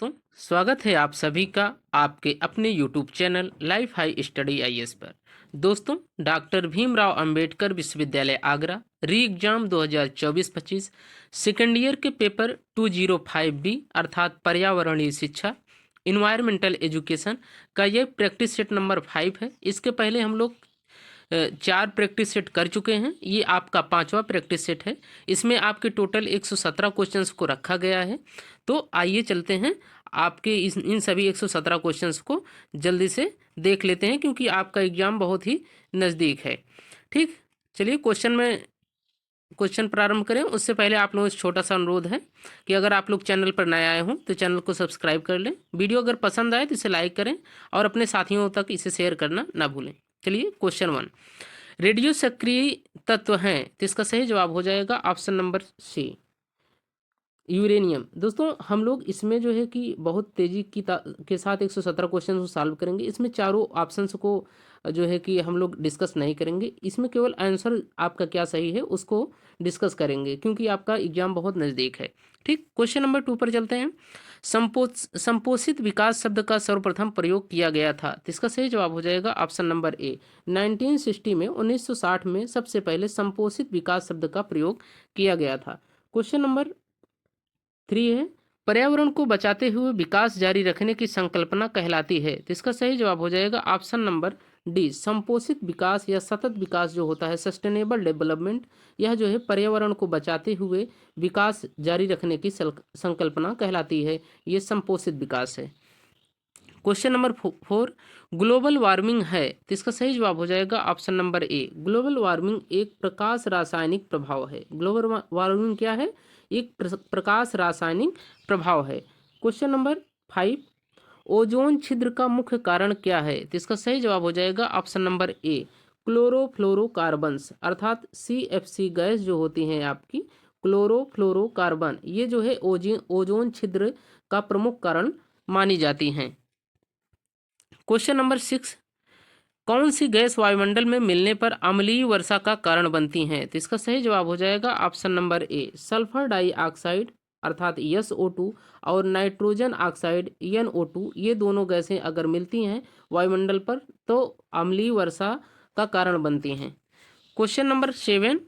दोस्तों, स्वागत है आप सभी का आपके अपने YouTube channel life high study IAS पर। दोस्तों, डॉक्टर भीमराव अंबेडकर विश्वविद्यालय आगरा री एग्जाम 2024-25 सेकेंड ईयर के पेपर 205B अर्थात पर्यावरणीय शिक्षा इन्वायरमेंटल एजुकेशन का यह प्रैक्टिस सेट नंबर 5 है। इसके पहले हम लोग 4 प्रैक्टिस सेट कर चुके हैं। ये आपका 5वां प्रैक्टिस सेट है। इसमें आपके टोटल 117 क्वेश्चंस को रखा गया है। तो आइए चलते हैं आपके इन सभी 117 क्वेश्चंस को जल्दी से देख लेते हैं, क्योंकि आपका एग्जाम बहुत ही नज़दीक है। ठीक, चलिए क्वेश्चन प्रारंभ करें। उससे पहले आप लोगों से छोटा सा अनुरोध है कि अगर आप लोग चैनल पर नए आए हों तो चैनल को सब्सक्राइब कर लें। वीडियो अगर पसंद आए तो इसे लाइक करें और अपने साथियों तक इसे शेयर करना ना भूलें। चलिए क्वेश्चन 1, रेडियो सक्रिय तत्व हैं, तो इसका सही जवाब हो जाएगा ऑप्शन नंबर सी, यूरेनियम। दोस्तों, हम लोग इसमें जो है कि बहुत तेज़ी के साथ 117 क्वेश्चन को सॉल्व करेंगे। इसमें चारों ऑप्शंस को जो है कि हम लोग डिस्कस नहीं करेंगे। इसमें केवल आंसर आपका क्या सही है उसको डिस्कस करेंगे, क्योंकि आपका एग्जाम बहुत नज़दीक है। ठीक, क्वेश्चन नंबर 2 पर चलते हैं। संपोषित विकास शब्द का सर्वप्रथम प्रयोग किया गया था, तो इसका सही जवाब हो जाएगा ऑप्शन नंबर ए, 1960 में 1960 में सबसे पहले संपोषित विकास शब्द का प्रयोग किया गया था। क्वेश्चन नंबर 3 है, पर्यावरण को बचाते हुए विकास जारी रखने की संकल्पना कहलाती है, तो इसका सही जवाब हो जाएगा ऑप्शन नंबर डी, संपोषित विकास या सतत विकास जो होता है, सस्टेनेबल डेवलपमेंट, यह जो है पर्यावरण को बचाते हुए विकास जारी रखने की संकल्पना कहलाती है। ये संपोषित विकास है। क्वेश्चन नंबर 4, ग्लोबल वार्मिंग है, तो इसका सही जवाब हो जाएगा option number A, global warming एक प्रकाश रासायनिक प्रभाव है। ग्लोबल वार्मिंग क्या है? एक प्रकाश रासायनिक प्रभाव है। क्वेश्चन नंबर 5, ओजोन छिद्र का मुख्य कारण क्या है, तो इसका सही जवाब हो जाएगा ऑप्शन नंबर ए, क्लोरोफ्लोरोकार्बन्स अर्थात CFC गैस जो होती हैं आपकी क्लोरोफ्लोरोकार्बन, ये जो है ओजोन छिद्र का प्रमुख कारण मानी जाती हैं। क्वेश्चन नंबर 6, कौन सी गैस वायुमंडल में मिलने पर अम्लीय वर्षा का कारण बनती हैं, तो इसका सही जवाब हो जाएगा option number A, sulphur dioxide अर्थात SO2 और नाइट्रोजन ऑक्साइड NO2, ये दोनों गैसें अगर मिलती हैं वायुमंडल पर तो अम्लीय वर्षा का कारण बनती हैं। क्वेश्चन नंबर 7,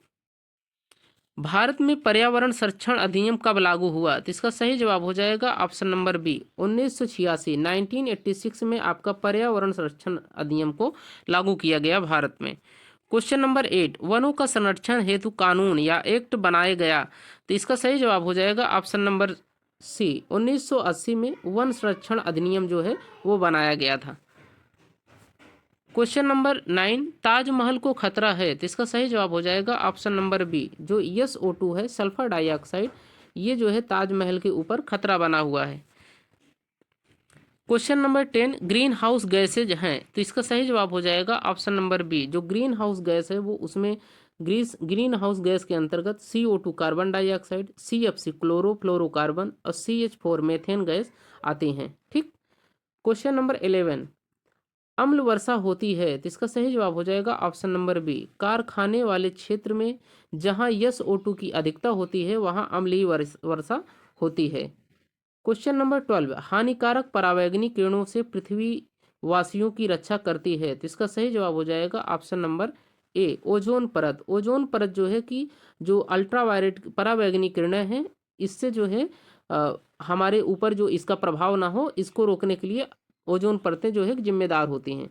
भारत में पर्यावरण संरक्षण अधिनियम कब लागू हुआ, तो इसका सही जवाब हो जाएगा ऑप्शन नंबर बी, 1986 1986 में आपका पर्यावरण संरक्षण अधिनियम को लागू किया गया भारत में। क्वेश्चन नंबर 8, वनों का संरक्षण हेतु कानून या एक्ट बनाया गया, तो इसका सही जवाब हो जाएगा ऑप्शन नंबर सी, 1980 में वन संरक्षण अधिनियम जो है वो बनाया गया था। क्वेश्चन नंबर 9, ताजमहल को खतरा है, तो इसका सही जवाब हो जाएगा ऑप्शन नंबर बी, जो SO2 है सल्फर डाइऑक्साइड, ये जो है ताजमहल के ऊपर खतरा बना हुआ है। Question number 10, green house gases हैं, तो इसका सही जवाब हो जाएगा ऑप्शन नंबर बी, जो ग्रीन हाउस गैस है वो उसमें ग्रीन हाउस गैस के अंतर्गत CO2 carbon dioxide, CFC chlorofluorocarbon और CH4 मेथेन गैस आती हैं। ठीक, क्वेश्चन नंबर 11, अम्ल वर्षा होती है, तो इसका सही जवाब हो जाएगा ऑप्शन नंबर बी, कारखाने वाले क्षेत्र में जहां SO2 की अधिकता होती है वहां अम्लीय वर्षा होती है। क्वेश्चन नंबर 12, हानिकारक परावैंगनी किरणों से पृथ्वी वासियों की रक्षा करती है, तो इसका सही जवाब हो जाएगा ऑप्शन नंबर ए, ओजोन परत। ओजोन परत जो है कि जो अल्ट्रावायलेट परावैंगनी किरणें हैं, इससे जो है हमारे ऊपर जो इसका प्रभाव ना हो, इसको रोकने के लिए ओजोन परतें जो है जिम्मेदार होती हैं।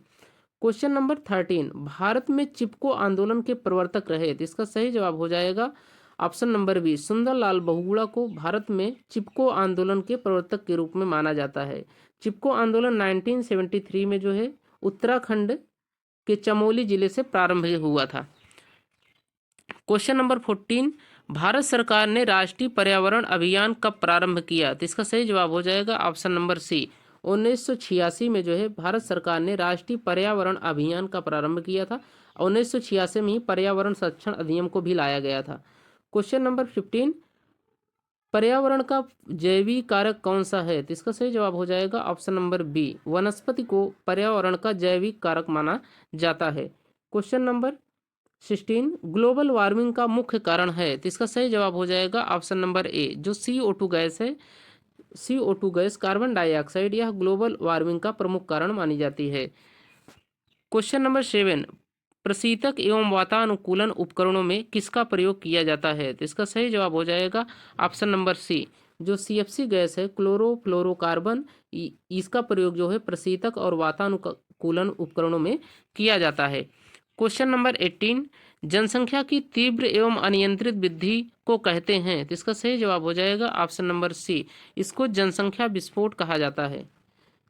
क्वेश्चन नंबर 13, भारत में चिपको आंदोलन के प्रवर्तक रहे, तो इसका सही जवाब हो जाएगा option number B, Sundarlal Bahuguna को भारत में चिपको आंदोलन के प्रवर्तक के रूप में माना जाता है। चिपको आंदोलन 1973 में जो है उत्तराखंड के चमोली जिले से प्रारंभ हुआ था। क्वेश्चन नंबर 14, भारत सरकार ने राष्ट्रीय पर्यावरण अभियान कब प्रारंभ किया, तो इसका सही जवाब हो जाएगा ऑप्शन नंबर सी, 1986 में जो है भारत सरकार ने राष्ट्रीय पर्यावरण अभियान का प्रारंभ किया था। 1986 में ही पर्यावरण संरक्षण अधिनियम को भी लाया गया था। क्वेश्चन नंबर 15, पर्यावरण का जैविक कारक कौन सा है, तो इसका सही जवाब हो जाएगा ऑप्शन नंबर बी, वनस्पति को पर्यावरण का जैविक कारक माना जाता है। क्वेश्चन नंबर 16, ग्लोबल वार्मिंग का मुख्य कारण है, तो इसका सही जवाब हो जाएगा ऑप्शन नंबर ए, जो CO2 गैस है CO2 गैस, कार्बन डाइऑक्साइड यह ग्लोबल वार्मिंग का प्रमुख कारण मानी जाती है। क्वेश्चन नंबर 7, प्रशीतक एवं वातानुकूलन उपकरणों में किसका प्रयोग किया जाता है? तो इसका सही जवाब हो जाएगा ऑप्शन नंबर सी, जो CFC गैस है, क्लोरोफ्लोरोकार्बन, इसका प्रयोग जो है प्रशीतक और वातानुकूलन उपकरणों में किया जाता है। क्वेश्चन नंबर 18, जनसंख्या की तीव्र एवं अनियंत्रित वृद्धि को कहते हैं? तो इसका सही जवाब हो जाएगा ऑप्शन नंबर सी, इसको जनसंख्या विस्फोट कहा जाता है।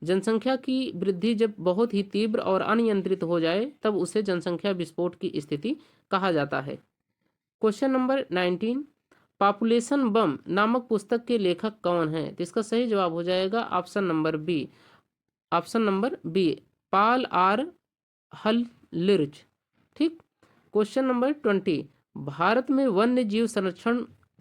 जनसंख्या की वृद्धि जब बहुत ही तीव्र और अनियंत्रित हो जाए तब उसे जनसंख्या विस्फोट की स्थिति कहा जाता है। क्वेश्चन नंबर 19, पॉपुलेशन बम नामक पुस्तक के लेखक कौन हैं? तो इसका सही जवाब हो जाएगा ऑप्शन नंबर बी, पॉल आर हलिर्च। ठीक। क्वेश्चन नंबर 20, भारत में वन्य जीव संरक्षण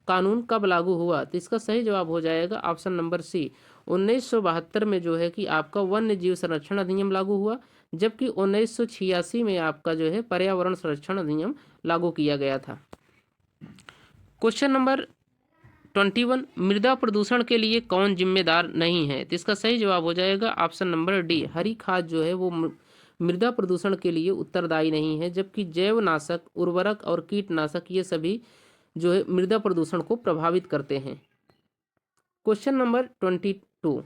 कानून कब लागू हुआ? तो इसका सही जवाब हो जाएगा ऑप्शन नंबर सी, 1972 में जो है कि आपका वन्य जीव संरक्षण अधिनियम लागू हुआ, जबकि 1986 में आपका जो है पर्यावरण संरक्षण अधिनियम लागू किया गया था। क्वेश्चन नंबर 21, मृदा प्रदूषण के लिए कौन जिम्मेदार नहीं है? तो इसका सही जवाब हो जाएगा ऑप्शन नंबर डी, हरी खाद जो है वो मृदा प्रदूषण के लिए उत्तरदायी नहीं है, जबकि जैवनाशक, उर्वरक और कीटनाशक ये सभी जो है मृदा प्रदूषण को प्रभावित करते हैं। क्वेश्चन नंबर 22,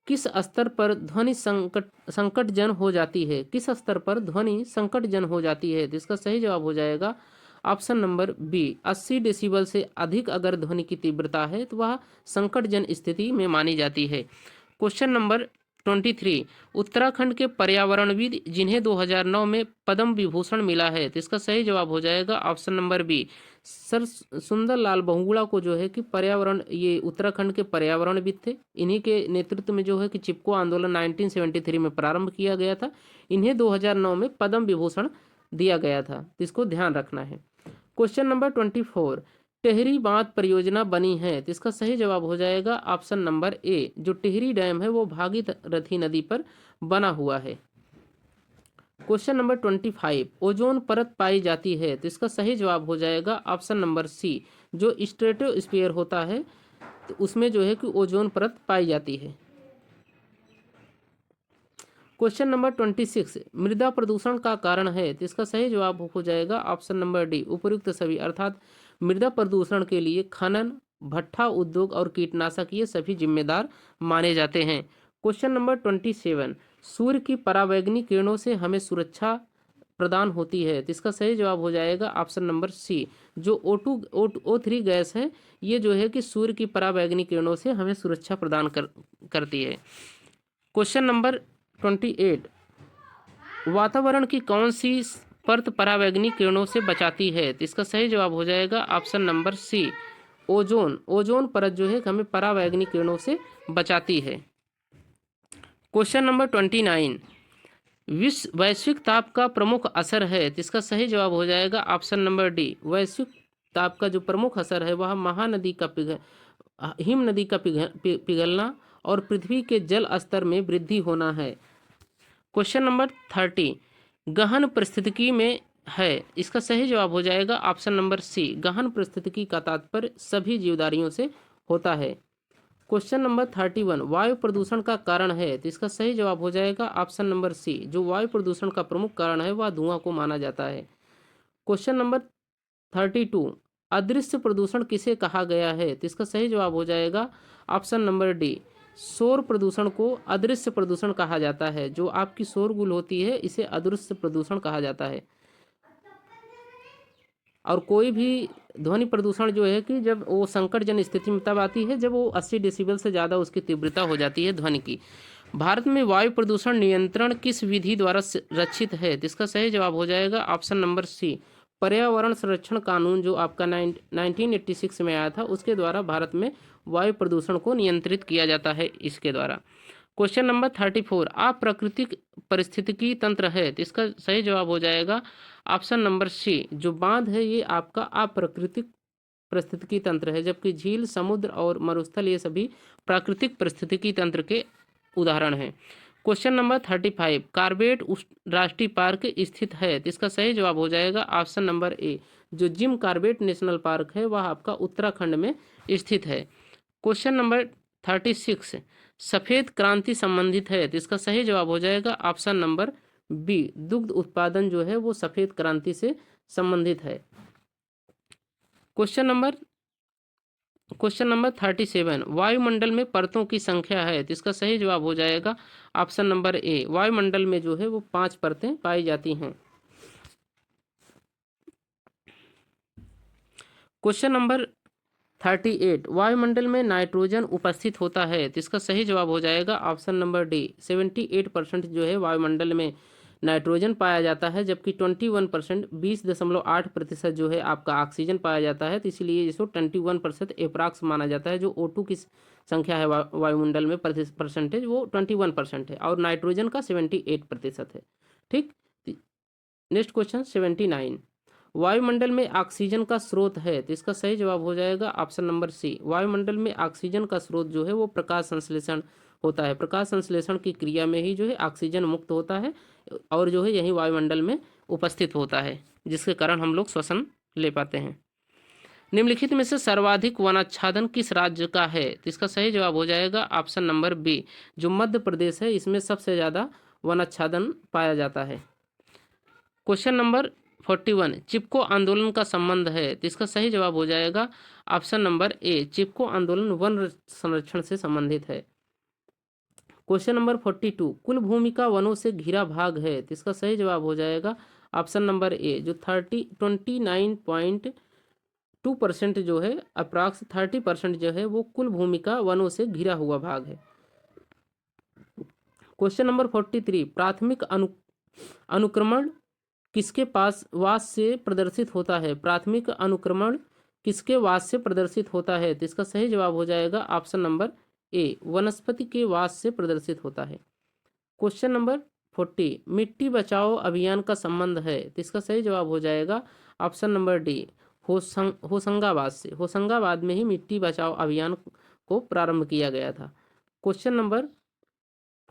किस स्तर पर ध्वनि संकटजन हो जाती है? किस स्तर पर ध्वनि संकटजन हो जाती है? तो इसका सही जवाब हो जाएगा ऑप्शन नंबर बी, 80 डेसिबल से अधिक अगर ध्वनि की तीव्रता है तो वह संकटजन स्थिति में मानी जाती है। क्वेश्चन नंबर 23, उत्तराखंड के पर्यावरणविद जिन्हें 2009 में पद्म विभूषण मिला है, तो इसका सही जवाब हो जाएगा option number B, sir Sundarlal Bahuguna को जो है कि पर्यावरण, ये उत्तराखंड के पर्यावरणविद थे। इन्हीं के नेतृत्व में जो है कि चिपको आंदोलन 1973 में प्रारंभ किया गया था। इन्हें 2009 में पद्म विभूषण दिया गया था, तो इसको ध्यान रखना है। क्वेश्चन नंबर 24, टिहरी बांध परियोजना बनी है, तो इसका सही जवाब हो जाएगा ऑप्शन नंबर ए, जो टिहरी डैम है वो भागीरथी नदी पर बना हुआ है। क्वेश्चन नंबर 25, ओजोन परत पाई जाती है, तो इसका सही जवाब हो जाएगा ऑप्शन नंबर सी, जो स्ट्रेटोस्फीयर होता है तो उसमें जो है कि ओजोन परत पाई जाती है। क्वेश्चन नंबर 26, मृदा प्रदूषण का कारण है, तो इसका सही जवाब हो जाएगा ऑप्शन नंबर डी, उपर्युक्त सभी, अर्थात मृदा प्रदूषण के लिए खनन, भट्ठा उद्योग और कीटनाशक ये सभी जिम्मेदार माने जाते हैं। क्वेश्चन नंबर 27, सूर्य की परावैंगनी किरणों से हमें सुरक्षा प्रदान होती है, तो इसका सही जवाब हो जाएगा ऑप्शन नंबर सी, जो O3 गैस है ये जो है कि सूर्य की परावैंगनी किरणों से हमें सुरक्षा प्रदान करती है। क्वेश्चन नंबर 28, वातावरण की कौन सी परत परावैंगनी किरणों से बचाती है, तो इसका सही जवाब हो जाएगा ऑप्शन नंबर सी, ओजोन परत जो है हमें परावैंगनी किरणों से बचाती है। क्वेश्चन नंबर 29, वैश्विक ताप का प्रमुख असर है, तो इसका सही जवाब हो जाएगा ऑप्शन नंबर डी, वैश्विक ताप का जो प्रमुख असर है वह महानदी का हिम नदी का पिघलना और पृथ्वी के जल स्तर में वृद्धि होना है। क्वेश्चन नंबर 30, गहन परिस्थितिकी में है, इसका सही जवाब हो जाएगा ऑप्शन नंबर सी, गहन परिस्थितिकी का तात्पर्य सभी जीवधारियों से होता है। क्वेश्चन नंबर 31, वायु प्रदूषण का कारण है, तो इसका सही जवाब हो जाएगा ऑप्शन नंबर सी, जो वायु प्रदूषण का प्रमुख कारण है वह धुआं को माना जाता है। क्वेश्चन नंबर 32, अदृश्य प्रदूषण किसे कहा गया है, तो इसका सही जवाब हो जाएगा ऑप्शन नंबर डी, शोर प्रदूषण को अदृश्य प्रदूषण कहा जाता है। जो आपकी शोरगुल होती है इसे अदृश्य प्रदूषण कहा जाता है। और कोई भी ध्वनि प्रदूषण जो है कि जब वो संकटजन स्थिति में तब आती है जब वो 80 डेसिबल से ज़्यादा उसकी तीव्रता हो जाती है ध्वनि की। भारत में वायु प्रदूषण नियंत्रण किस विधि द्वारा रक्षित है, तो इसका सही जवाब हो जाएगा ऑप्शन नंबर सी, पर्यावरण संरक्षण कानून जो आपका 1986 में आया था उसके द्वारा भारत में वायु प्रदूषण को नियंत्रित किया जाता है इसके द्वारा। क्वेश्चन नंबर 34, अप्राकृतिक पारिस्थितिकी तंत्र है, तो इसका सही जवाब हो जाएगा ऑप्शन नंबर सी, जो बांध है ये आपका अप्राकृतिक पारिस्थितिकी तंत्र है, जबकि झील, समुद्र और मरुस्थल ये सभी प्राकृतिक पारिस्थितिकी तंत्र के उदाहरण हैं। क्वेश्चन नंबर 35, कार्बेट राष्ट्रीय पार्क स्थित है, तो इसका सही जवाब हो जाएगा ऑप्शन नंबर ए, जो जिम कार्बेट नेशनल पार्क है वह आपका उत्तराखंड में स्थित है। क्वेश्चन नंबर 36 सफेद क्रांति संबंधित है, तो इसका सही जवाब हो जाएगा ऑप्शन नंबर बी, दुग्ध उत्पादन जो है वो सफेद क्रांति से संबंधित है। क्वेश्चन नंबर 37 वायुमंडल में परतों की संख्या है, तो इसका सही जवाब हो जाएगा ऑप्शन नंबर ए, वायुमंडल में जो है वो 5 परतें पाई जाती हैं। क्वेश्चन नंबर 38 वायुमंडल में नाइट्रोजन उपस्थित होता है, तो इसका सही जवाब हो जाएगा ऑप्शन नंबर डी, 78% जो है वायुमंडल में नाइट्रोजन पाया जाता है, जबकि 21% 20.8% जो है आपका ऑक्सीजन पाया जाता है। तो इसलिए इसको 21% एप्रॉक्स माना जाता है। जो O2 की संख्या है वायुमंडल में परसेंटेज वो 21% है और नाइट्रोजन का 78% है। ठीक, नेक्स्ट क्वेश्चन 79 वायुमंडल में ऑक्सीजन का स्रोत है, तो इसका सही जवाब हो जाएगा ऑप्शन नंबर सी, वायुमंडल में ऑक्सीजन का स्रोत जो है वो प्रकाश संश्लेषण होता है। प्रकाश संश्लेषण की क्रिया में ही जो है ऑक्सीजन मुक्त होता है और जो है यही वायुमंडल में उपस्थित होता है, जिसके कारण हम लोग श्वसन ले पाते हैं। निम्नलिखित में से सर्वाधिक वनाच्छादन किस राज्य का है, तो इसका सही जवाब हो जाएगा ऑप्शन नंबर बी, जो मध्य प्रदेश है, इसमें सबसे ज़्यादा वनाच्छादन पाया जाता है। क्वेश्चन नंबर 41 चिपको आंदोलन का संबंध है, तो इसका सही जवाब हो जाएगा ऑप्शन नंबर ए, चिपको आंदोलन वन संरक्षण से संबंधित है। क्वेश्चन नंबर 42 कुल भूमि का वनों से घिरा भाग है, तो इसका सही जवाब हो जाएगा ऑप्शन नंबर ए, जो 29.2% जो है अप्रॉक्स 30% जो है वो कुल भूमि का वनों से घिरा हुआ भाग है। क्वेश्चन नंबर 43 प्राथमिक अनुक्रमण किसके पास वास से प्रदर्शित होता है, प्राथमिक अनुक्रमण किसके वास से प्रदर्शित होता है, तो इसका सही जवाब हो जाएगा ऑप्शन नंबर ए, वनस्पति के वास से प्रदर्शित होता है। क्वेश्चन नंबर 40 मिट्टी बचाओ अभियान का संबंध है, तो इसका सही जवाब हो जाएगा ऑप्शन नंबर डी, होशंगाबाद से, होशंगाबाद में ही मिट्टी बचाओ अभियान को प्रारंभ किया गया था। क्वेश्चन नंबर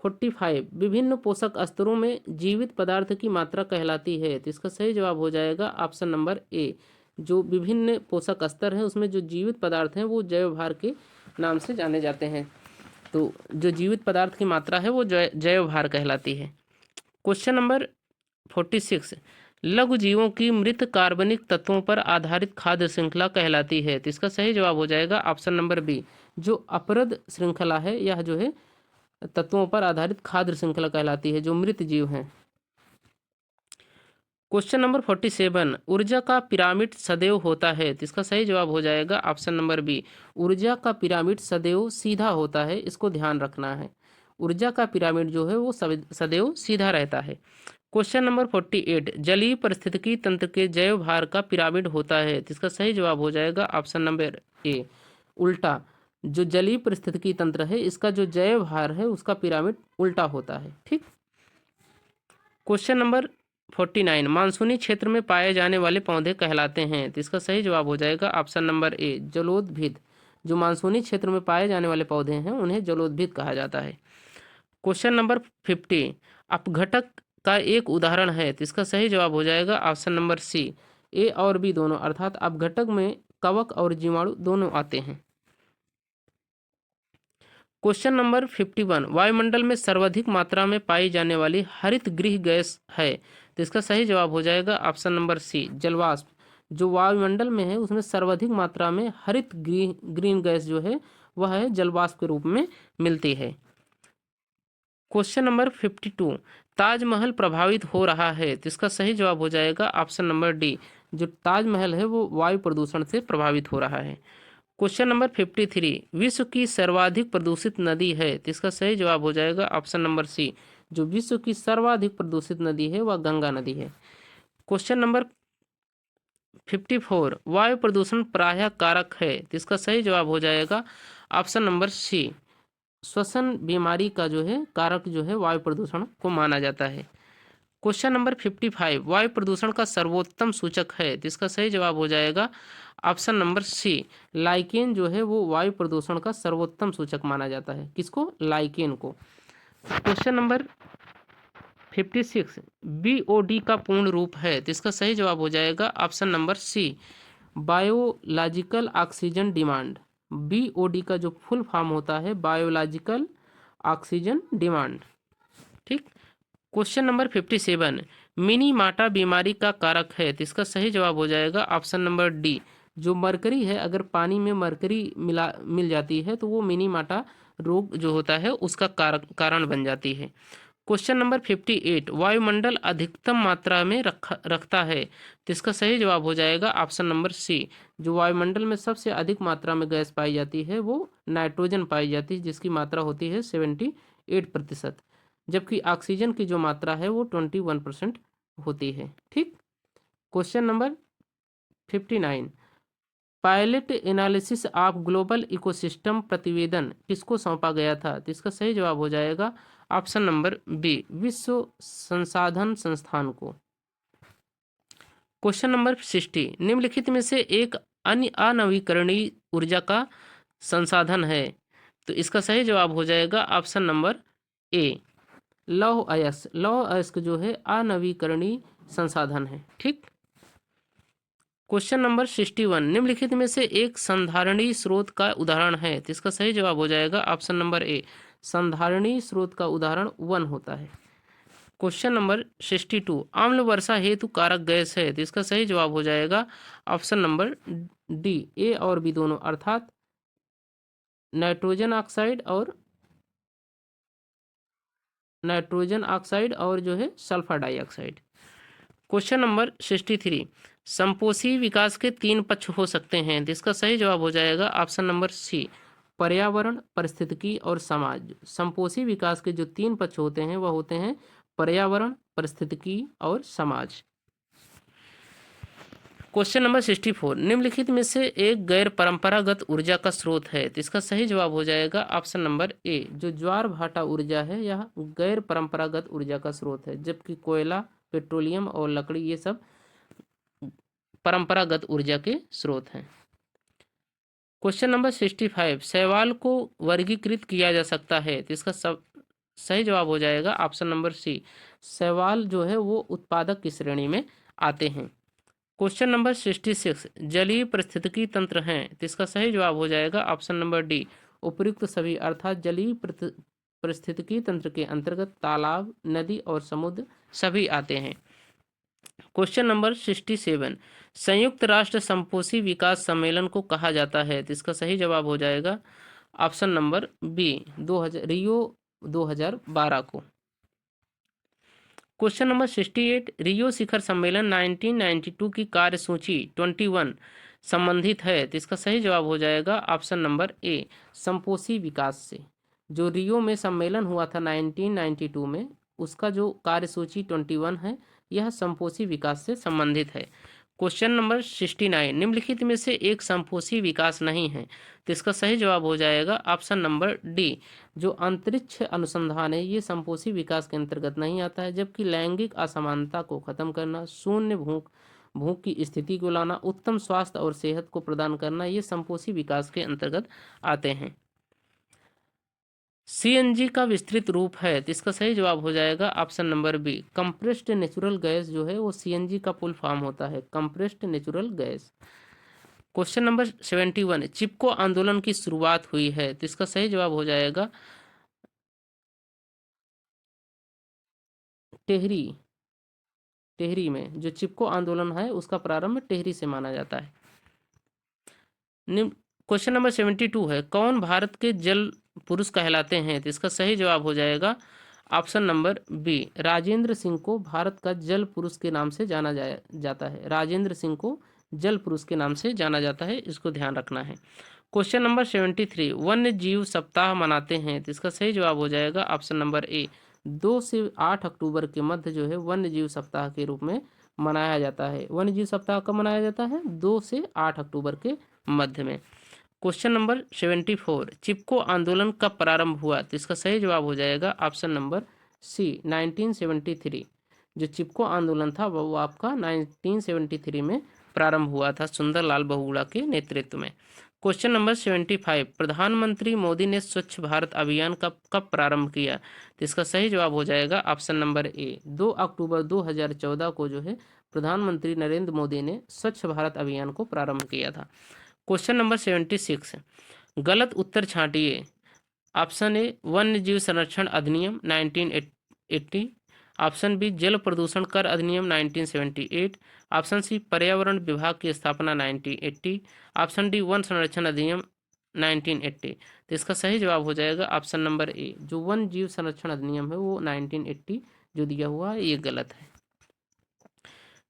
45 विभिन्न पोषक स्तरों में जीवित पदार्थ की मात्रा कहलाती है, तो इसका सही जवाब हो जाएगा ऑप्शन नंबर ए, जो विभिन्न पोषक स्तर हैं उसमें जो जीवित पदार्थ हैं वो जैव भार के नाम से जाने जाते हैं। तो जो जीवित पदार्थ की मात्रा है वो जैव भार कहलाती है। क्वेश्चन नंबर 46 लघु जीवों की मृत कार्बनिक तत्वों पर आधारित खाद्य श्रृंखला कहलाती है, तो इसका सही जवाब हो जाएगा ऑप्शन नंबर बी, जो अपरद श्रृंखला है यह जो है तत्वों पर आधारित खाद्य श्रृंखला कहलाती है जो मृत जीव हैं। क्वेश्चन नंबर 47 ऊर्जा का पिरामिड सदैव होता है, तो इसका सही जवाब हो जाएगा ऑप्शन नंबर बी, ऊर्जा का पिरामिड सदैव सीधा होता है, इसको ध्यान रखना है। ऊर्जा का पिरामिड जो है वो सदैव सीधा रहता है। क्वेश्चन नंबर 48 जलीय पारिस्थितिकी तंत्र के जैव भार का पिरामिड होता है, तो इसका सही जवाब हो जाएगा ऑप्शन नंबर ए, उल्टा, जो जलीय पारिस्थितिकी तंत्र है इसका जो जैव भार है उसका पिरामिड उल्टा होता है। ठीक, क्वेश्चन नंबर 49 मानसूनी क्षेत्र में पाए जाने वाले पौधे कहलाते हैं, तो इसका सही जवाब हो जाएगा ऑप्शन नंबर ए, जलोद्भिद, जो मानसूनी क्षेत्र में पाए जाने वाले पौधे हैं उन्हें जलोद्भिद कहा जाता है। क्वेश्चन नंबर 50 अपघटक का एक उदाहरण है, तो इसका सही जवाब हो जाएगा ऑप्शन नंबर सी, ए और बी दोनों, अर्थात अपघटक में कवक और जीवाणु दोनों आते हैं। क्वेश्चन नंबर 51 वायुमंडल में सर्वाधिक मात्रा में पाई जाने वाली हरित गृह गैस है, तो इसका सही जवाब हो जाएगा ऑप्शन नंबर सी, जलवाष्प, जो वायुमंडल में है उसमें सर्वाधिक मात्रा में हरित ग्रीन गैस जो है वह है जलवाष्प के रूप में मिलती है। क्वेश्चन नंबर 52 ताजमहल प्रभावित हो रहा है, तो इसका सही जवाब हो जाएगा ऑप्शन नंबर डी, जो ताजमहल है वो वायु प्रदूषण से प्रभावित हो रहा है। क्वेश्चन नंबर 53 विश्व की सर्वाधिक प्रदूषित नदी है, तो इसका सही जवाब हो जाएगा ऑप्शन नंबर सी, जो विश्व की सर्वाधिक प्रदूषित नदी है वह गंगा नदी है। क्वेश्चन नंबर 54 वायु प्रदूषण प्रायः कारक है, तो इसका सही जवाब हो जाएगा ऑप्शन नंबर सी, श्वसन बीमारी का जो है कारक जो है वायु प्रदूषण को माना जाता है। क्वेश्चन नंबर 55 वायु प्रदूषण का सर्वोत्तम सूचक है, तो इसका सही जवाब हो जाएगा ऑप्शन नंबर सी, लाइकेन जो है वो वायु प्रदूषण का सर्वोत्तम सूचक माना जाता है। किसको? लाइकेन को। क्वेश्चन नंबर 56 BOD का पूर्ण रूप है, तो इसका सही जवाब हो जाएगा option number C, biological oxygen demand. BOD का जो फुल फॉर्म होता है बायोलॉजिकल ऑक्सीजन डिमांड। ठीक। क्वेश्चन नंबर 57, मिनी माटा बीमारी का कारक है, तो इसका सही जवाब हो जाएगा ऑप्शन नंबर डी, जो मरकरी है। अगर पानी में मरकरी मिल जाती है तो वो मिनी माटा रोग जो होता है उसका कारण बन जाती है। क्वेश्चन नंबर 58, वायुमंडल अधिकतम मात्रा में रखता है, तो इसका सही जवाब हो जाएगा ऑप्शन नंबर सी, जो वायुमंडल में सबसे अधिक मात्रा में गैस पाई जाती है वो नाइट्रोजन पाई जाती है, जिसकी मात्रा होती है 78%, जबकि ऑक्सीजन की जो मात्रा है वो 21% होती है। ठीक। Question number 59, pilot analysis of global ecosystem प्रतिवेदन किसको सौंपा गया था, तो इसका सही जवाब हो जाएगा ऑप्शन नंबर बी, विश्व संसाधन संस्थान को। क्वेश्चन नंबर 60, निम्नलिखित में से एक अन्य अनवीकरणीय ऊर्जा का संसाधन है, तो इसका सही जवाब हो जाएगा ऑप्शन नंबर ए, लौह अयस्क। लौह अयस्क जो है अनवीकरणीय संसाधन है। ठीक। क्वेश्चन नंबर 61, निम्नलिखित में से एक संधारणीय स्रोत का उदाहरण है, तो इसका सही जवाब हो जाएगा ऑप्शन नंबर ए, संधारणीय स्रोत का उदाहरण वन होता है। क्वेश्चन नंबर 62, आम्ल वर्षा हेतु कारक गैस है, तो इसका सही जवाब हो जाएगा ऑप्शन नंबर डी, ए और बी दोनों, अर्थात नाइट्रोजन ऑक्साइड और जो है सल्फर डाइऑक्साइड। क्वेश्चन नंबर 63, संपोषी विकास के 3 पक्ष हो सकते हैं, तो इसका सही जवाब हो जाएगा ऑप्शन नंबर सी, पर्यावरण, पारिस्थितिकी और समाज। संपोषी विकास के जो 3 पक्ष होते हैं वह होते हैं पर्यावरण, पारिस्थितिकी और समाज। क्वेश्चन नंबर 64, निम्नलिखित में से एक गैर परंपरागत ऊर्जा का स्रोत है, तो इसका सही जवाब हो जाएगा ऑप्शन नंबर ए, जो ज्वार भाटा ऊर्जा है यह गैर परंपरागत ऊर्जा का स्रोत है, जबकि कोयला, पेट्रोलियम और लकड़ी ये सब परंपरागत ऊर्जा के स्रोत हैं। क्वेश्चन नंबर 65, शैवाल को वर्गीकृत किया जा सकता है, तो इसका सही जवाब हो जाएगा ऑप्शन नंबर सी, शैवाल जो है वो उत्पादक की श्रेणी में आते हैं। क्वेश्चन नंबर 66, जलीय पारिस्थितिकी तंत्र हैं, तो इसका सही जवाब हो जाएगा ऑप्शन नंबर डी, उपयुक्त सभी, अर्थात जलीय पारिस्थितिकी तंत्र के अंतर्गत तालाब, नदी और समुद्र सभी आते हैं। क्वेश्चन नंबर 67, संयुक्त राष्ट्र संपोषी विकास सम्मेलन को कहा जाता है, तो इसका सही जवाब हो जाएगा ऑप्शन नंबर बी, रियो 2012 को। क्वेश्चन नंबर 68, रियो शिखर सम्मेलन 1992 की कार्यसूची 21 संबंधित है, तो इसका सही जवाब हो जाएगा ऑप्शन नंबर ए, संपोषी विकास से। जो रियो में सम्मेलन हुआ था 1992 में, उसका जो कार्यसूची 21 है यह संपोषी विकास से संबंधित है। क्वेश्चन नंबर 69, निम्नलिखित में से एक संपोषी विकास नहीं है, तो इसका सही जवाब हो जाएगा ऑप्शन नंबर डी, जो अंतरिक्ष अनुसंधान है ये संपोषी विकास के अंतर्गत नहीं आता है, जबकि लैंगिक असमानता को खत्म करना, शून्य भूख की स्थिति को लाना, उत्तम स्वास्थ्य और सेहत को प्रदान करना ये संपोषी विकास के अंतर्गत आते हैं। CNG का विस्तृत रूप है, तो इसका सही जवाब हो जाएगा option number B, compressed natural gas जो है वो CNG का फुल फॉर्म होता है, compressed natural gas. Question number 71, Chipko आंदोलन की शुरुआत हुई है, तो इसका सही जवाब हो जाएगा टेहरी में। जो चिपको आंदोलन है उसका प्रारंभ टेहरी से माना जाता है। क्वेश्चन नंबर 72 है, कौन भारत के जल पुरुष कहलाते हैं, तो इसका सही जवाब हो जाएगा option number B, Rajendra Singh को भारत का जल पुरुष के नाम से जाना जाता है। राजेंद्र सिंह को जल पुरुष के नाम से जाना जाता है, इसको ध्यान रखना है। क्वेश्चन नंबर 73, वन्य जीव सप्ताह मनाते हैं, तो इसका सही जवाब हो जाएगा ऑप्शन नंबर ए, 2 से 8 अक्टूबर के मध्य जो है वन्य जीव सप्ताह के रूप में मनाया जाता है। वन्य जीव सप्ताह कब मनाया जाता है? 2 से 8 अक्टूबर के मध्य में। क्वेश्चन नंबर 74, चिपको आंदोलन कब प्रारंभ हुआ, तो इसका सही जवाब हो जाएगा ऑप्शन नंबर सी, 1973। जो चिपको आंदोलन था वो आपका 1973 में प्रारंभ हुआ था, सुंदरलाल बहुगुणा के नेतृत्व में। क्वेश्चन नंबर 75, प्रधानमंत्री मोदी ने स्वच्छ भारत अभियान कब प्रारंभ किया, तो इसका सही जवाब हो जाएगा ऑप्शन नंबर ए, 2 अक्टूबर 2014 को जो है प्रधानमंत्री नरेंद्र मोदी ने स्वच्छ भारत अभियान को प्रारंभ किया था। क्वेश्चन नंबर 76, गलत उत्तर छांटिए। ऑप्शन ए वन्य जीव संरक्षण अधिनियम 1980, ऑप्शन बी जल प्रदूषण कर अधिनियम 1978, ऑप्शन सी पर्यावरण विभाग की स्थापना 1980, ऑप्शन डी वन संरक्षण अधिनियम 1980। तो इसका सही जवाब हो जाएगा ऑप्शन नंबर ए, जो वन जीव संरक्षण अधिनियम है वो 1980 जो दिया हुआ है ये गलत है।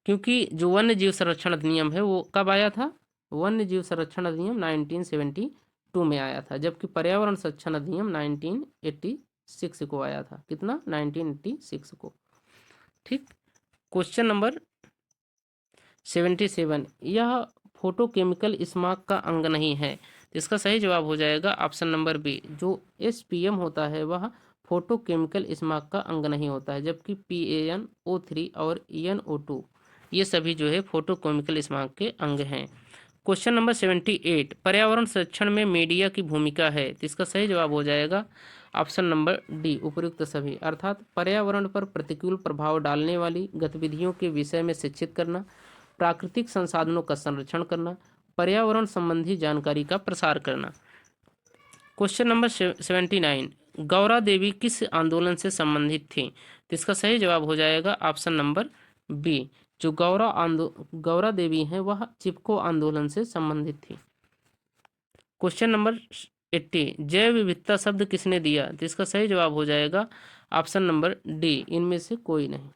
क्योंकि जो वन्य जीव संरक्षण अधिनियम है वो कब आया था? वन्य जीव संरक्षण अधिनियम 1972 में आया था, जबकि पर्यावरण संरक्षण अधिनियम 1986 को आया था। कितना? 1986 को। ठीक। क्वेश्चन नंबर 77, यह फोटोकेमिकल स्मॉग का अंग नहीं है। इसका सही जवाब हो जाएगा ऑप्शन नंबर बी, जो SPM होता है वह फोटोकेमिकल स्मॉग का अंग नहीं होता है, जबकि PaNO3 और NO2 ये सभी जो है फोटोकेमिकल स्मॉग के अंग हैं। क्वेश्चन नंबर 78, पर्यावरण संरक्षण में मीडिया की भूमिका है। तो इसका सही जवाब हो जाएगा ऑप्शन नंबर डी, उपयुक्त सभी, अर्थात पर्यावरण पर प्रतिकूल प्रभाव डालने वाली गतिविधियों के विषय में शिक्षित करना, प्राकृतिक संसाधनों का संरक्षण करना, पर्यावरण संबंधी जानकारी का प्रसार करना। क्वेश्चन नंबर 79, गौरा देवी किस आंदोलन से संबंधित थी? तो इसका सही जवाब हो जाएगा ऑप्शन नंबर बी, जो गौरा देवी हैं वह चिपको आंदोलन से संबंधित थी। क्वेश्चन नंबर 80, जैव विविधता शब्द किसने दिया? तो इसका सही जवाब हो जाएगा ऑप्शन नंबर डी, इनमें से कोई नहीं।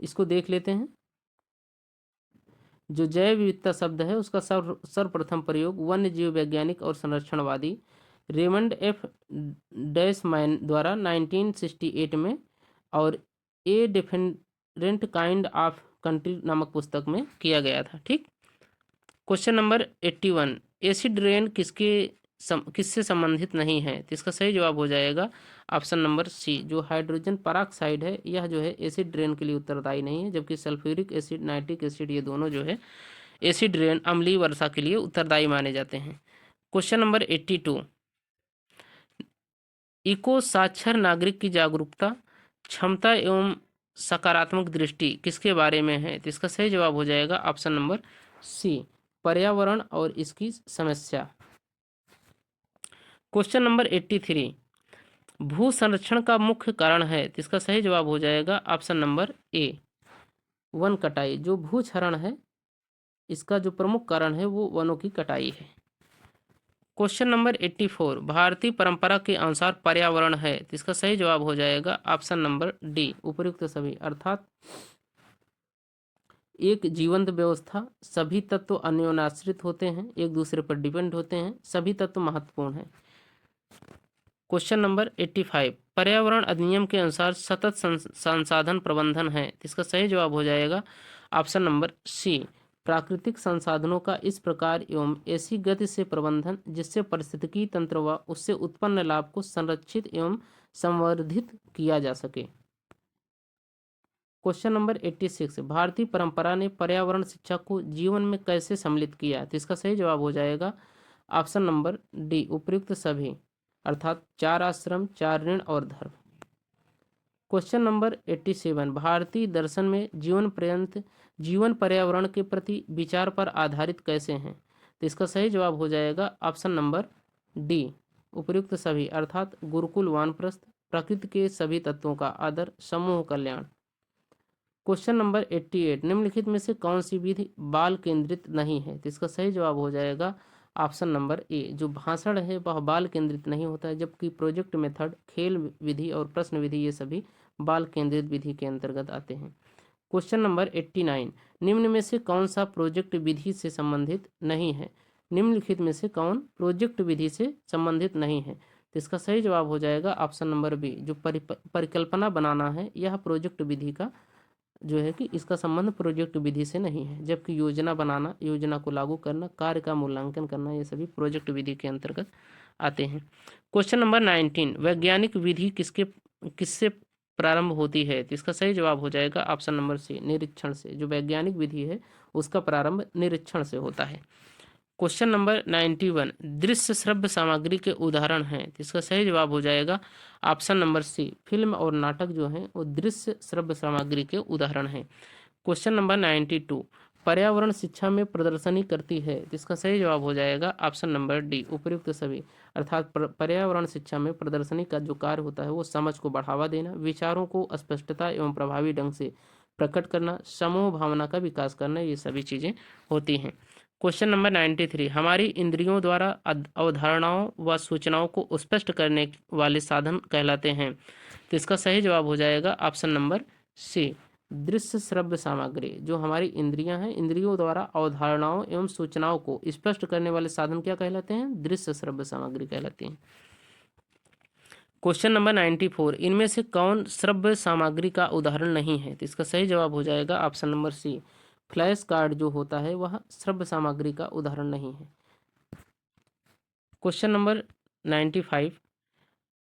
इसको देख लेते हैं। जो जैव विविधता शब्द है उसका सर्वप्रथम प्रयोग वन्य जीव वैज्ञानिक और संरक्षणवादी रेमंड F. डैशमैन द्वारा 1968 में और a different kind of country नामक पुस्तक में किया गया था। ठीक। क्वेश्चन नंबर 81, एसिड रेन किससे संबंधित नहीं है? तो इसका सही जवाब हो जाएगा ऑप्शन नंबर सी, जो हाइड्रोजन पराक्साइड है यह जो है एसिड रेन के लिए उत्तरदायी नहीं है, जबकि सल्फ्यूरिक एसिड, नाइट्रिक एसिड ये दोनों जो है एसिड रेन अम्लीय वर्षा के लिए उत्तरदायी माने जाते हैं। क्वेश्चन नंबर 82, इको साक्षर नागरिक की जागरूकता, क्षमता एवं सकारात्मक दृष्टि किसके बारे में है? तो इसका सही जवाब हो जाएगा ऑप्शन नंबर सी, पर्यावरण और इसकी समस्या। क्वेश्चन नंबर 83, भू संरक्षण का मुख्य कारण है। तो इसका सही जवाब हो जाएगा ऑप्शन नंबर ए, वन कटाई। जो भू क्षरण है इसका जो प्रमुख कारण है वो वनों की कटाई है। क्वेश्चन नंबर 84, भारतीय परंपरा के अनुसार पर्यावरण है। तो इसका सही जवाब हो जाएगा ऑप्शन नंबर डी, उपयुक्त सभी, अर्थात एक जीवंत व्यवस्था, सभी तत्व अन्योन्याश्रित होते हैं, एक दूसरे पर डिपेंड होते हैं, सभी तत्व महत्वपूर्ण हैं। क्वेश्चन नंबर 85, पर्यावरण अधिनियम के अनुसार सतत संसाधन प्रबंधन है। इसका सही जवाब हो जाएगा ऑप्शन नंबर सी, प्राकृतिक संसाधनों का इस प्रकार एवं ऐसी गति से प्रबंधन जिससे पारिस्थितिकी तंत्र व उससे उत्पन्न लाभ को संरक्षित एवं संवर्धित किया जा सके। क्वेश्चन नंबर 86, भारतीय परंपरा ने पर्यावरण शिक्षा को जीवन में कैसे सम्मिलित किया? तो इसका सही जवाब हो जाएगा ऑप्शन नंबर डी, उपयुक्त सभी, अर्थात 4 आश्रम, 4 ऋण और धर्म। क्वेश्चन नंबर 87, भारतीय दर्शन में जीवन पर्यावरण के प्रति विचार पर आधारित कैसे हैं? तो इसका सही जवाब हो जाएगा ऑप्शन नंबर डी, उपयुक्त सभी, अर्थात गुरुकुल, वानप्रस्थ, प्रकृति के सभी तत्वों का आदर, समूह कल्याण। क्वेश्चन नंबर 88, निम्नलिखित में से कौन सी विधि बाल केंद्रित नहीं है? तो इसका सही जवाब हो जाएगा ऑप्शन नंबर ए, जो भाषण है वह बाल केंद्रित नहीं होता है, जबकि प्रोजेक्ट मेथड, खेल विधि और प्रश्न विधि ये सभी बाल केंद्रित विधि के अंतर्गत आते हैं। क्वेश्चन नंबर 89, निम्न में से कौन सा प्रोजेक्ट विधि से संबंधित नहीं है? निम्नलिखित में से कौन प्रोजेक्ट विधि से संबंधित नहीं है? तो इसका सही जवाब हो जाएगा ऑप्शन नंबर बी, जो परिकल्पना बनाना है यह प्रोजेक्ट विधि का जो है कि इसका संबंध प्रोजेक्ट विधि से नहीं है, जबकि योजना बनाना, योजना को लागू करना, कार्य का मूल्यांकन करना ये सभी प्रोजेक्ट विधि के अंतर्गत आते हैं। क्वेश्चन नंबर 19, वैज्ञानिक विधि किससे प्रारंभ होती है? तो इसका सही जवाब हो जाएगा ऑप्शन नंबर सी, निरीक्षण से। जो वैज्ञानिक विधि है उसका प्रारंभ निरीक्षण से होता है। क्वेश्चन नंबर 91, दृश्य श्रव्य सामग्री के उदाहरण हैं। तो इसका सही जवाब हो जाएगा ऑप्शन नंबर सी, फिल्म और नाटक जो हैं वो दृश्य श्रव्य सामग्री के उदाहरण हैं। क्वेश्चन नंबर 92, पर्यावरण शिक्षा में प्रदर्शनी करती है? तो इसका सही जवाब हो जाएगा ऑप्शन नंबर डी, उपर्युक्त सभी। अर्थात पर्यावरण शिक्षा में प्रदर्शनी का जो कार्य होता है वो समझ को बढ़ावा देना, विचारों को स्पष्टता एवं प्रभावी ढंग से प्रकट करना, समूह भावना का विकास करना, ये सभी चीज़ें होती हैं। क्वेश्चन नंबर 93, हमारी इंद्रियों द्वारा अवधारणाओं व सूचनाओं को स्पष्ट करने वाले साधन कहलाते हैं? तो इसका सही जवाब हो जाएगा ऑप्शन नंबर सी, दृश्य श्रव्य सामग्री। जो हमारी इंद्रियां हैं, इंद्रियों द्वारा अवधारणाओं एवं सूचनाओं को स्पष्ट करने वाले साधन क्या कहलाते हैं? दृश्य श्रव्य सामग्री कहलाती हैं। क्वेश्चन नंबर 94, इनमें से कौन श्रव्य सामग्री का उदाहरण नहीं है? तो इसका सही जवाब हो जाएगा option number C, flash card जो होता है वह श्रव्य सामग्री का उदाहरण नहीं है। क्वेश्चन नंबर 95,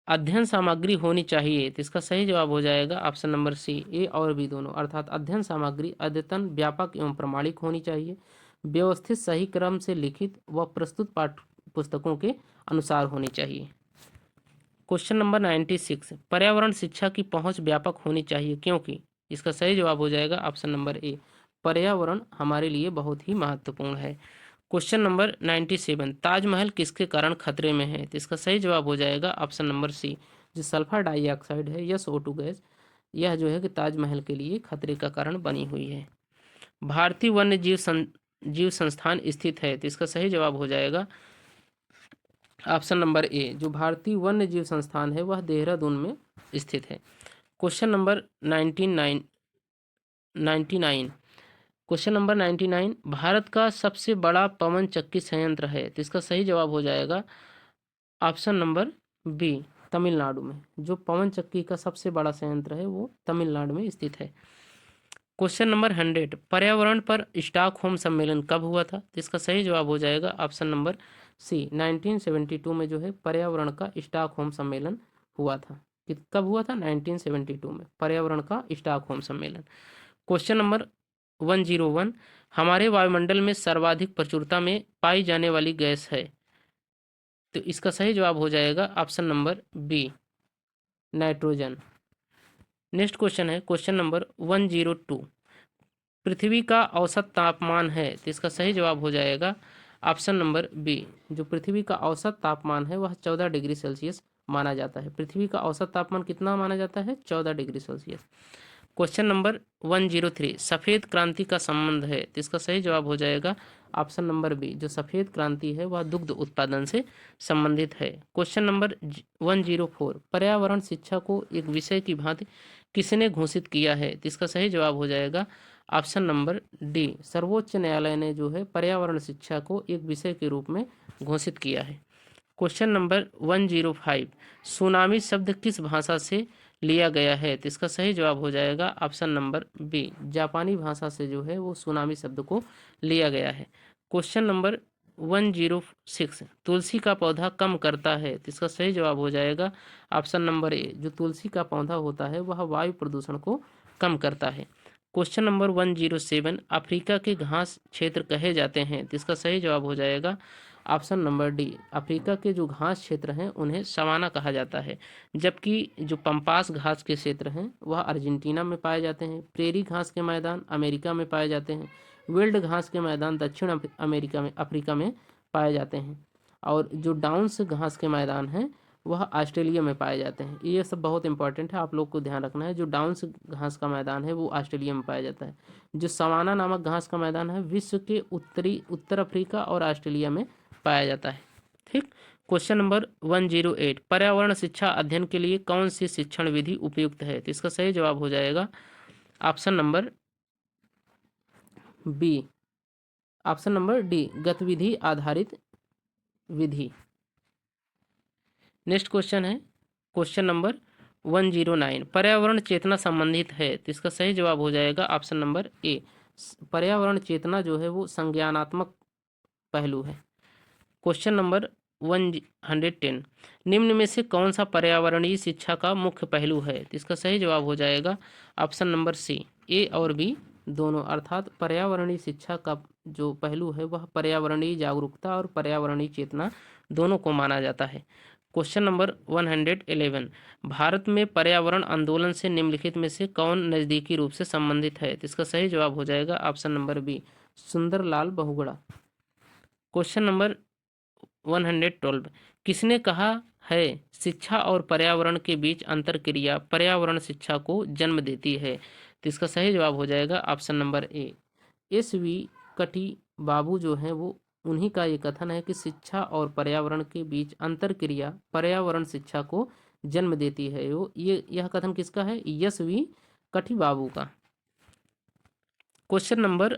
अध्ययन सामग्री होनी चाहिए? तो इसका सही जवाब हो जाएगा ऑप्शन नंबर सी, ए और बी दोनों। अर्थात अध्ययन सामग्री अद्यतन, व्यापक एवं प्रमाणिक होनी चाहिए, व्यवस्थित, सही क्रम से लिखित व प्रस्तुत पाठ्य पुस्तकों के अनुसार होनी चाहिए। क्वेश्चन नंबर 96, पर्यावरण शिक्षा की पहुंच व्यापक होनी चाहिए क्योंकि? इसका सही जवाब हो जाएगा ऑप्शन नंबर ए, पर्यावरण हमारे लिए बहुत ही महत्वपूर्ण है। क्वेश्चन नंबर 97, ताजमहल किसके कारण खतरे में है? तो इसका सही जवाब हो जाएगा ऑप्शन नंबर सी, जो सल्फर डाइऑक्साइड है या SO2 गैस, यह जो है कि ताजमहल के लिए खतरे का कारण बनी हुई है। भारतीय वन्य जीव संस्थान स्थित है? तो इसका सही जवाब हो जाएगा ऑप्शन नंबर ए, जो भारतीय वन्य जीव संस्थान है वह देहरादून में स्थित है। Question number 99, question number 99, Bharat का सबसे बड़ा पवन चक्की संयंत्र है? तो इसका सही जवाब हो जाएगा ऑप्शन नंबर बी, तमिलनाडु में। जो पवन चक्की का सबसे बड़ा संयंत्र है वो तमिलनाडु में स्थित है। क्वेश्चन नंबर 100, पर्यावरण पर स्टॉकहोम सम्मेलन कब हुआ था? तो इसका सही जवाब हो जाएगा ऑप्शन नंबर सी, 1972 में जो है पर्यावरण का स्टॉकहोम सम्मेलन हुआ था। कब हुआ था? 1972 में पर्यावरण का स्टॉकहोम सम्मेलन। क्वेश्चन नंबर 101, हमारे वायुमंडल में सर्वाधिक प्रचुरता में पाई जाने वाली गैस है? तो इसका सही जवाब हो जाएगा option number B, nitrogen. Next question है क्वेश्चन नंबर 102, पृथ्वी का औसत तापमान है? तो इसका सही जवाब हो जाएगा ऑप्शन नंबर बी, जो पृथ्वी का औसत तापमान है वह 14 डिग्री सेल्सियस माना जाता है। पृथ्वी का औसत तापमान कितना माना जाता है? 14 डिग्री सेल्सियस। क्वेश्चन नंबर 103, सफ़ेद क्रांति का संबंध है? तो इसका सही जवाब हो जाएगा ऑप्शन नंबर बी, जो सफ़ेद क्रांति है वह दुग्ध उत्पादन से संबंधित है। क्वेश्चन नंबर 104, पर्यावरण शिक्षा को एक विषय की भांति किसने घोषित किया है? तो इसका सही जवाब हो जाएगा ऑप्शन नंबर डी, सर्वोच्च न्यायालय ने जो है पर्यावरण शिक्षा को एक विषय के रूप में घोषित किया है। क्वेश्चन नंबर 105, सुनामी शब्द किस भाषा से लिया गया है? तो इसका सही जवाब हो जाएगा ऑप्शन नंबर बी, जापानी भाषा से जो है वो सुनामी शब्द को लिया गया है। क्वेश्चन नंबर 106, तुलसी का पौधा कम करता है? तो इसका सही जवाब हो जाएगा ऑप्शन नंबर ए, जो तुलसी का पौधा होता है वह वायु प्रदूषण को कम करता है। क्वेश्चन नंबर 107, अफ्रीका के घास क्षेत्र कहे जाते हैं? तो इसका सही जवाब हो जाएगा ऑप्शन नंबर डी, अफ्रीका के जो घास क्षेत्र हैं उन्हें सवाना कहा जाता है, जबकि जो पंपास घास के क्षेत्र हैं वह अर्जेंटीना में पाए जाते हैं। प्रेरी घास के मैदान अमेरिका में पाए जाते हैं। विल्ड घास के मैदान दक्षिण अफ्रीका में पाए जाते हैं। और जो डाउन्स घास के मैदान हैं वह ऑस्ट्रेलिया में पाए जाते हैं। ये सब बहुत इंपॉर्टेंट है, आप लोग को ध्यान रखना है। जो डाउन्स घास का मैदान है वो ऑस्ट्रेलिया में पाया जाता है। जो सवाना नामक घास का मैदान है विश्व के उत्तर अफ्रीका और ऑस्ट्रेलिया में पाया जाता है। ठीक। क्वेश्चन नंबर 108, पर्यावरण शिक्षा अध्ययन के लिए कौन सी शिक्षण विधि उपयुक्त है? तो इसका सही जवाब हो जाएगा option number B, option number D, गतिविधि आधारित विधि। नेक्स्ट क्वेश्चन है क्वेश्चन नंबर 109, पर्यावरण चेतना संबंधित है? तो इसका सही जवाब हो जाएगा ऑप्शन नंबर ए, पर्यावरण चेतना जो है वो संज्ञानात्मक पहलू है। क्वेश्चन नंबर 110, निम्न में से कौन सा पर्यावरणीय शिक्षा का मुख्य पहलू है? तो इसका सही जवाब हो जाएगा ऑप्शन नंबर सी, ए और बी दोनों। अर्थात पर्यावरणीय शिक्षा का जो पहलू है वह पर्यावरणीय जागरूकता और पर्यावरणीय चेतना दोनों को माना जाता है। क्वेश्चन नंबर 111, भारत में पर्यावरण आंदोलन से निम्नलिखित में से कौन नज़दीकी रूप से संबंधित है? तो इसका सही जवाब हो जाएगा option number B, Sundarlal Bahuguna. Question number 112, किसने कहा है शिक्षा और पर्यावरण के बीच अंतर क्रिया पर्यावरण शिक्षा को जन्म देती है? तो इसका सही जवाब हो जाएगा ऑप्शन नंबर ए, एस.वी. कटी बाबू जो हैं वो, उन्हीं का ये कथन है कि शिक्षा और पर्यावरण के बीच अंतर क्रिया पर्यावरण शिक्षा को जन्म देती है। वो ये यह कथन किसका है? एस.वी. कटी बाबू का। क्वेश्चन नंबर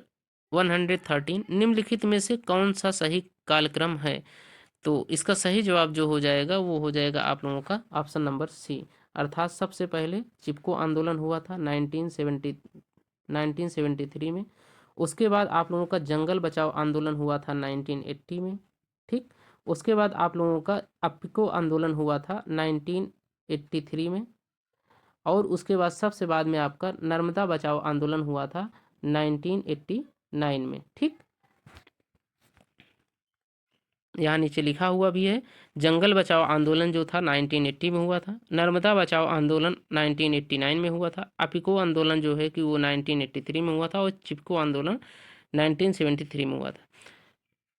113, निम्नलिखित में से कौन सा सही कालक्रम है? तो इसका सही जवाब जो हो जाएगा वो हो जाएगा आप लोगों का ऑप्शन नंबर सी, अर्थात सबसे पहले चिपको आंदोलन हुआ था 1973 में। उसके बाद आप लोगों का जंगल बचाओ आंदोलन हुआ था 1980 में। ठीक, उसके बाद आप लोगों का अप्को आंदोलन हुआ था 1983 में। और उसके बाद सबसे बाद में आपका नर्मदा बचाओ आंदोलन हुआ था 1989 में। ठीक, यहाँ नीचे लिखा हुआ भी है, जंगल बचाओ आंदोलन जो था 1980 में हुआ था, नर्मदा बचाओ आंदोलन 1989 में हुआ था, अपिको आंदोलन जो है कि वो 1983 में हुआ था, और चिपको आंदोलन 1973 में हुआ था।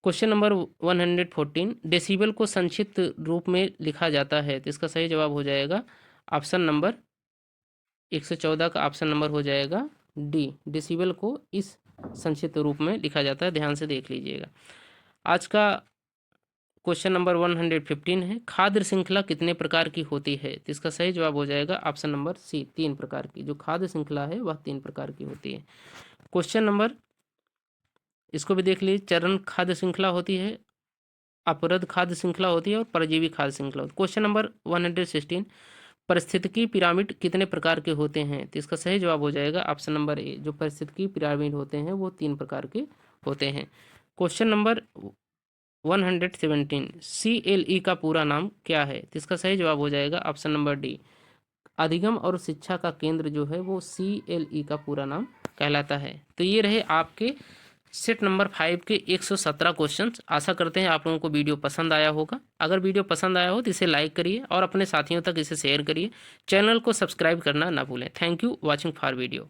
क्वेश्चन नंबर 114, डेसिबल को संक्षिप्त रूप में लिखा जाता है, तो इसका सही जवाब हो जाएगा ऑप्शन नंबर 114 का ऑप्शन नंबर हो जाएगा डी, डेसिबल को इस संक्षिप्त रूप में लिखा जाता है। ध्यान से देख लीजिएगा। आज का क्वेश्चन नंबर 115 है, खाद्य श्रृंखला कितने प्रकार की होती है? तो इसका सही जवाब हो जाएगा ऑप्शन नंबर सी, 3 प्रकार की। जो खाद्य श्रृंखला है वह 3 प्रकार की होती है। क्वेश्चन नंबर, इसको भी देख लीजिए, चरण खाद्य श्रृंखला होती है, अपरद खाद्य श्रृंखला होती है और परजीवी खाद्य श्रृंखला होती है। क्वेश्चन नंबर 116, पारिस्थितिकी पिरामिड कितने प्रकार के होते हैं? तो इसका सही जवाब हो जाएगा ऑप्शन नंबर ए, जो पारिस्थितिकी पिरामिड होते हैं वो 3 प्रकार के होते हैं। क्वेश्चन नंबर 117, CLE का पूरा नाम क्या है? तो इसका सही जवाब हो जाएगा ऑप्शन नंबर डी, अधिगम और शिक्षा का केंद्र जो है वो CLE का पूरा नाम कहलाता है। तो ये रहे आपके सेट नंबर 5 के 117 क्वेश्चंस। आशा करते हैं आप लोगों को वीडियो पसंद आया होगा। अगर वीडियो पसंद आया हो तो इसे लाइक करिए और अपने साथियों तक इसे शेयर करिए। चैनल को सब्सक्राइब करना ना भूलें। Thank you watching for video.